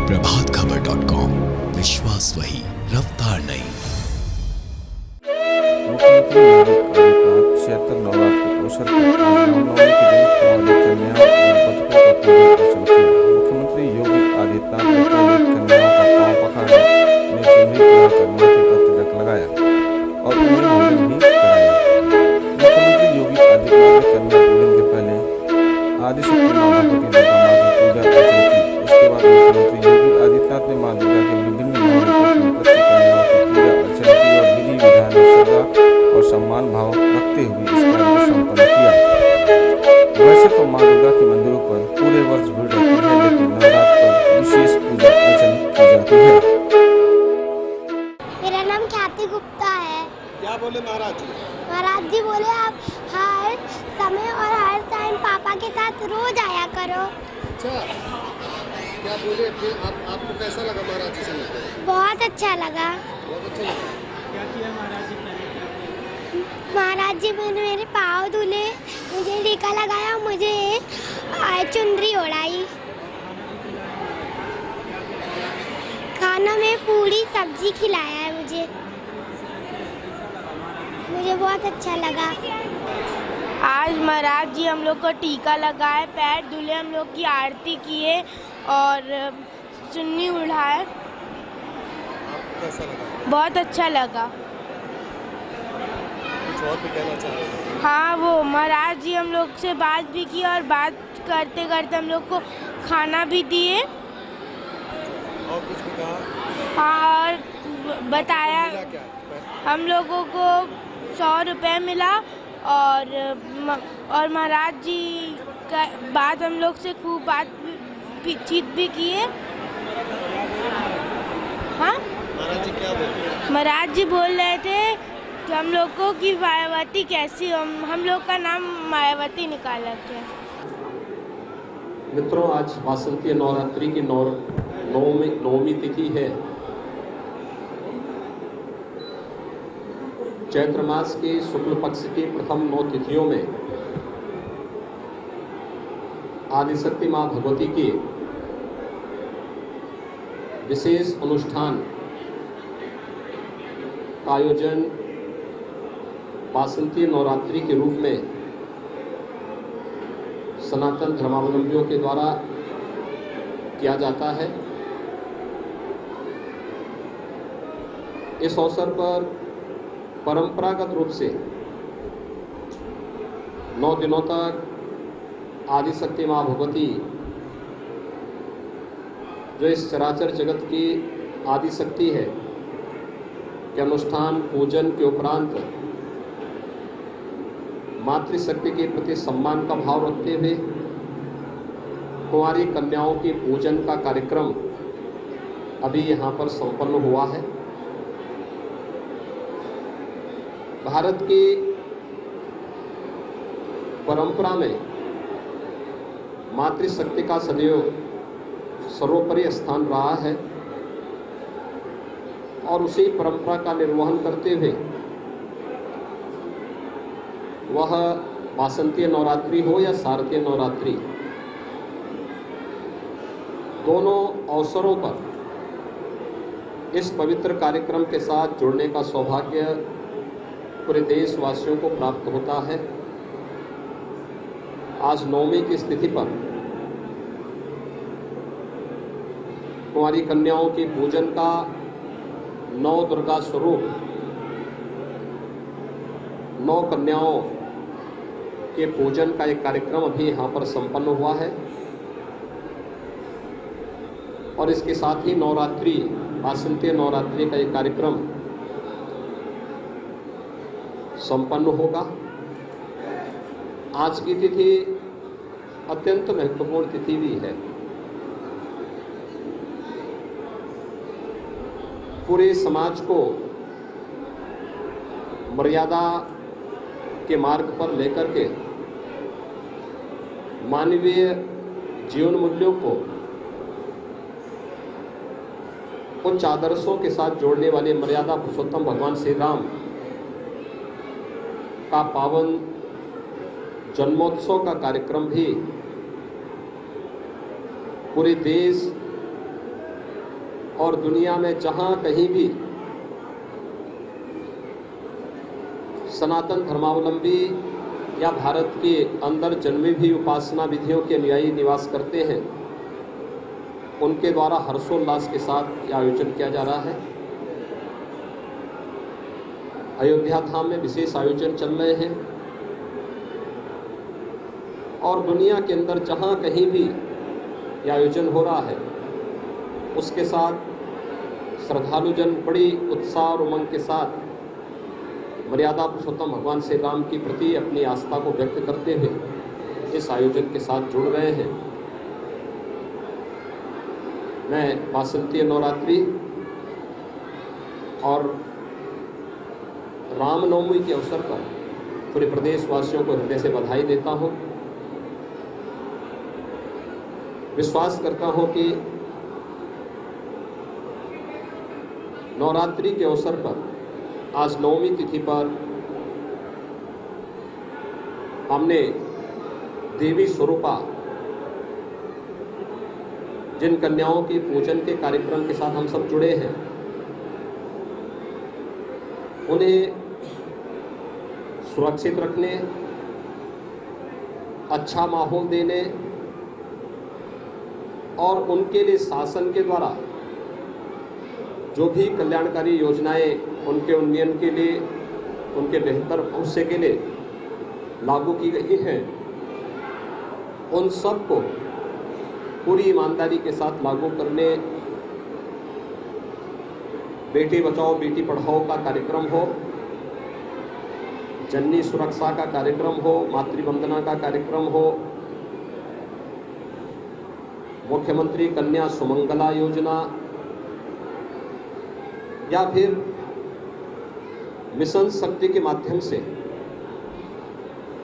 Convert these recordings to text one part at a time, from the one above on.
प्रभातखबर.com, विश्वास वही, रफ्तार नहीं। मुख्यमंत्री योगी आदित्यनाथ चैत्र नवरात्र के अवसर पर आज रामनवमी के दिन कुंवारी कन्याओं और बतकों का पूजन अर्चन किया। मुख्यमंत्री योगी आदित्यनाथ ने पहले कन्याओं का पांव पखारा, उन्हें चुनरी पिलाकर माथे पर तिलक लगाया और उन्हें भोजन भी कराया। मुख्यमंत्री योगी आदित्यनाथ ने कन्या पूजन के पहले आदिशक्ति मां भगवती दुर्गा मां की पूजा अर्चन की। उसके बाद मुख्यमंत्री योगी आदित्यनाथ ने मां दुर्गा के विभिन्न नौ रूपों की 25 कन्याओं की पूजा अर्चन की और विधि विधान में श्रद्धा और सम्मान भाव रखते हुए इस कार्य को संपन्न किया। वैसे तो मां दुर्गा के मंदिरों पर पूरे वर्ष भीड़ रहती है, लेकिन नवरात्र पर विशेष पूजा अर्चन की जाती है। मेरा नाम ख्याति गुप्ता है। क्या बोले महाराज जी? महाराज जी बोले आप हर समय और हर टाइम पापा के साथ रोज आया करो। अच्छा, क्या बोले फिर? आपको कैसा लगा महाराज जी से मिलकर? बहुत अच्छा लगा। बहुत अच्छा लगा। क्या किया महाराज जी पहले? महाराज जी ने मेरे पाँव धुले, मुझे टीका लगाया, मुझे चुनरी ओढ़ाई। खाना में पूरी सब्जी खिलाया है मुझे बहुत अच्छा लगा। आज महाराज जी हम लोग को टीका लगाए, पैर धुले, हम लोग की आरती किए और चुन्नी उड़ाए। आपको कैसा लगा? बहुत अच्छा लगा। कुछ और भी कहना चाह रहे हैं? हाँ, वो महाराज जी हम लोग से बात भी की और बात करते करते हम लोग को खाना भी दिए। और कुछ भी कहा? हाँ, और बताया मिला क्या? हम लोगों को 100 रुपये मिला और महाराज जी का बात हम लोग से खूब बातचीत भी किए। हाँ, महाराज जी क्या बोले? महाराज जी बोल रहे थे कि हम लोग को कि मायावती कैसी, हम लोग का नाम मायावती निकाला थे। मित्रों, आज वासंती नवरात्रि की नौवीं तिथि है। चैत्र मास के शुक्ल पक्ष की प्रथम 9 तिथियों में आदिशक्ति मां भगवती के विशेष अनुष्ठान का आयोजन वासंती नवरात्रि के रूप में सनातन धर्मावलंबियों के द्वारा किया जाता है। इस अवसर पर परंपरागत रूप से 9 दिनों तक आदिशक्ति मां भगवती, जो इस चराचर जगत की आदिशक्ति है, के अनुष्ठान पूजन के उपरांत मातृशक्ति के प्रति सम्मान का भाव रखते हुए कुंवारी कन्याओं के पूजन का कार्यक्रम अभी यहाँ पर संपन्न हुआ है। भारत की परंपरा में मातृशक्ति का सदैव सर्वोपरि स्थान रहा है और उसी परंपरा का निर्वहन करते हुए वह वासंतीय नवरात्रि हो या शारदीय नवरात्रि, दोनों अवसरों पर इस पवित्र कार्यक्रम के साथ जुड़ने का सौभाग्य पूरे देशवासियों को प्राप्त होता है। आज नवमी की स्थिति पर कुंवारी कन्याओं के पूजन का 9 दुर्गा स्वरूप 9 कन्याओं के पूजन का एक कार्यक्रम अभी यहाँ पर संपन्न हुआ है और इसके साथ ही नवरात्रि, वासंतीय नवरात्रि का एक कार्यक्रम संपन्न होगा। आज की तिथि अत्यंत महत्वपूर्ण तिथि भी है। पूरे समाज को मर्यादा के मार्ग पर लेकर के मानवीय जीवन मूल्यों को उच्च आदर्शों के साथ जोड़ने वाले मर्यादा पुरुषोत्तम भगवान श्री राम का पावन जन्मोत्सव का कार्यक्रम भी पूरे देश और दुनिया में जहां कहीं भी सनातन धर्मावलंबी या भारत के अंदर जन्मी भी उपासना विधियों के अनुयायी निवास करते हैं, उनके द्वारा हर्षोल्लास के साथ यह आयोजन किया जा रहा है। अयोध्या धाम में विशेष आयोजन चल रहे हैं और दुनिया के अंदर जहां कहीं भी यह आयोजन हो रहा है, उसके साथ श्रद्धालुजन बड़ी उत्साह और उमंग के साथ मर्यादा पुरुषोत्तम भगवान श्री राम के प्रति अपनी आस्था को व्यक्त करते हुए इस आयोजन के साथ जुड़ रहे हैं। मैं वासंतीय नवरात्रि और रामनवमी के अवसर पर पूरे प्रदेशवासियों को हृदय से बधाई देता हूं। विश्वास करता हूं कि नवरात्रि के अवसर पर आज नवमी तिथि पर हमने देवी स्वरूपा जिन कन्याओं के पूजन के कार्यक्रम के साथ हम सब जुड़े हैं, उन्हें सुरक्षित रखने, अच्छा माहौल देने और उनके लिए शासन के द्वारा जो भी कल्याणकारी योजनाएं उनके उन्नयन के लिए, उनके बेहतर भविष्य के लिए लागू की गई हैं, उन सब को पूरी ईमानदारी के साथ लागू करने, बेटी बचाओ बेटी पढ़ाओ का कार्यक्रम हो, जननी सुरक्षा का कार्यक्रम हो, मातृवंदना का कार्यक्रम हो, मुख्यमंत्री कन्या सुमंगला योजना या फिर मिशन शक्ति के माध्यम से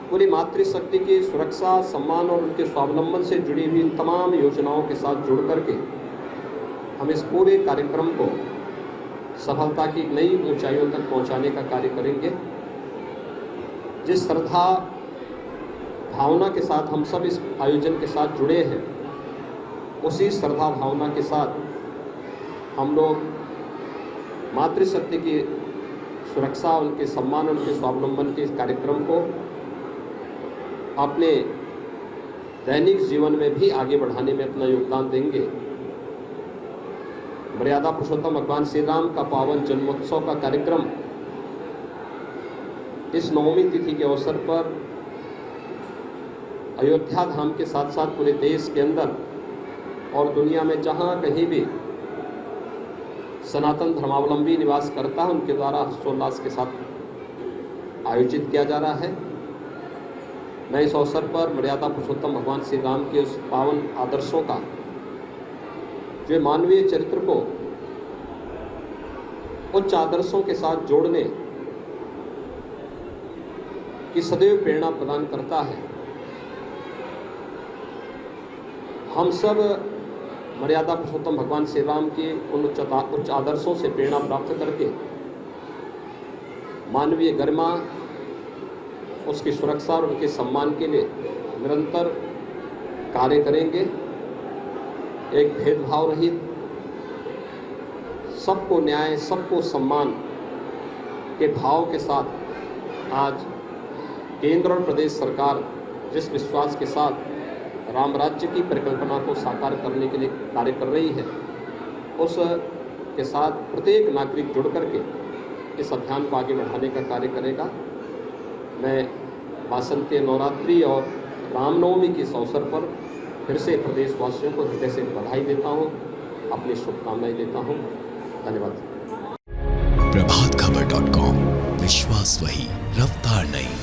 पूरी मातृशक्ति की सुरक्षा, सम्मान और उनके स्वावलंबन से जुड़ी हुई तमाम योजनाओं के साथ जुड़ करके हम इस पूरे कार्यक्रम को सफलता की नई ऊंचाइयों तक पहुंचाने का कार्य करेंगे। जिस श्रद्धा भावना के साथ हम सब इस आयोजन के साथ जुड़े हैं, उसी श्रद्धा भावना के साथ हम लोग मातृशक्ति की सुरक्षा, उनके सम्मान, उनके स्वावलंबन के इस कार्यक्रम को अपने दैनिक जीवन में भी आगे बढ़ाने में अपना योगदान देंगे। मर्यादा पुरुषोत्तम भगवान श्री राम का पावन जन्मोत्सव का कार्यक्रम इस नवमी तिथि के अवसर पर अयोध्या धाम के साथ साथ पूरे देश के अंदर और दुनिया में जहां कहीं भी सनातन धर्मावलंबी निवास करता है, उनके द्वारा हर्षोल्लास के साथ आयोजित किया जा रहा है। मैं इस अवसर पर मर्यादा पुरुषोत्तम भगवान श्री राम के उस पावन आदर्शों का, जो मानवीय चरित्र को उच्च आदर्शों के साथ जोड़ने की सदैव प्रेरणा प्रदान करता है, हम सब मर्यादा पुरुषोत्तम भगवान श्री राम के उन उच्च आदर्शों से प्रेरणा प्राप्त करके मानवीय गरिमा, उसकी सुरक्षा और उनके सम्मान के लिए निरंतर कार्य करेंगे। एक भेदभाव रहित, सबको न्याय, सबको सम्मान के भाव के साथ आज केंद्र और प्रदेश सरकार जिस विश्वास के साथ राम राज्य की परिकल्पना को साकार करने के लिए कार्य कर रही है, उस के साथ प्रत्येक नागरिक जुड़ करके इस अभियान को आगे बढ़ाने का कार्य करेगा। मैं वासंतीय नवरात्रि और रामनवमी के इस अवसर पर फिर से प्रदेशवासियों को हृदय से बधाई देता हूँ, अपनी शुभकामनाएं देता हूँ। धन्यवाद। प्रभातखबर.com, विश्वास वही, रफ्तार नहीं।